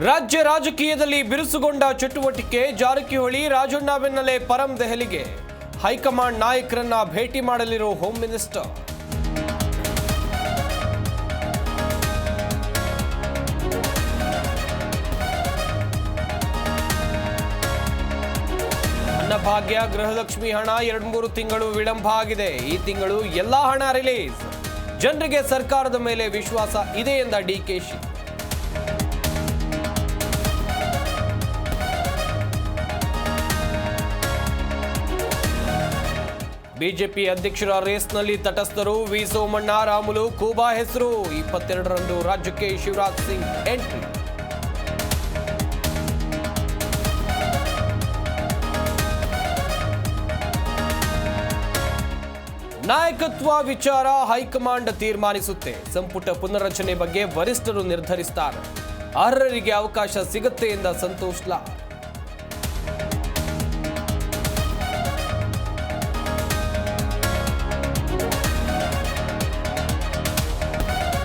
ರಾಜ್ಯ ರಾಜಕೀಯದಲ್ಲಿ ಬಿರುಸುಗೊಂಡ ಚಟುವಟಿಕೆ. ಜಾರಕಿಹೊಳಿ ರಾಜಣ್ಣ ಬೆನ್ನಲ್ಲೇ ಪರಂ ದೆಹಲಿಗೆ. ಹೈಕಮಾಂಡ್ ನಾಯಕರನ್ನ ಭೇಟಿ ಮಾಡಲಿರೋ ಹೋಮ್ ಮಿನಿಸ್ಟರ್. ಅನ್ನಭಾಗ್ಯ, ಗೃಹಲಕ್ಷ್ಮಿ ಹಣ 2-3 ತಿಂಗಳು ವಿಳಂಬ ಆಗಿದೆ. ಈ ತಿಂಗಳು ಎಲ್ಲಾ ಹಣ ರಿಲೀಸ್. ಜನರಿಗೆ ಸರ್ಕಾರದ ಮೇಲೆ ವಿಶ್ವಾಸ ಇದೆ ಎಂದ ಡಿಕೆಶಿ. ಬಿಜೆಪಿ ಅಧ್ಯಕ್ಷರ ರೇಸ್ನಲ್ಲಿ ತಟಸ್ಥರು. ವಿ ಸೋಮಣ್ಣ, ರಾಮುಲು, ಕೂಬಾ ಹೆಸರು. 22ರಂದು ರಾಜ್ಯಕ್ಕೆ ಶಿವರಾಜ್ ಸಿಂಗ್ ಎಂಟ್ರಿ. ನಾಯಕತ್ವ ವಿಚಾರ ಹೈಕಮಾಂಡ್ ತೀರ್ಮಾನಿಸುತ್ತೆ. ಸಂಪುಟ ಪುನರ್ರಚನೆ ಬಗ್ಗೆ ವರಿಷ್ಠರು ನಿರ್ಧರಿಸುತ್ತಾರೆ. ಅರ್ಹರಿಗೆ ಅವಕಾಶ ಸಿಗುತ್ತೆ ಎಂದ ಸಂತೋಷ್ ಲಾಡ್.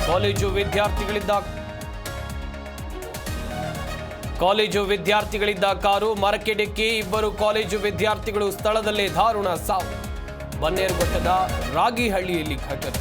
ಕಾಲೇಜು ವಿದ್ಯಾರ್ಥಿಗಳಿದ್ದ ಕಾರು ಮರಕ್ಕೆ ಡಿಕ್ಕಿ. 2 ಕಾಲೇಜು ವಿದ್ಯಾರ್ಥಿಗಳು ಸ್ಥಳದಲ್ಲೇ ದಾರುಣ ಸಾವು. ಬನ್ನೇರುಘಟ್ಟದ ರಾಗಿಹಳ್ಳಿಯಲ್ಲಿ ಘಟನೆ.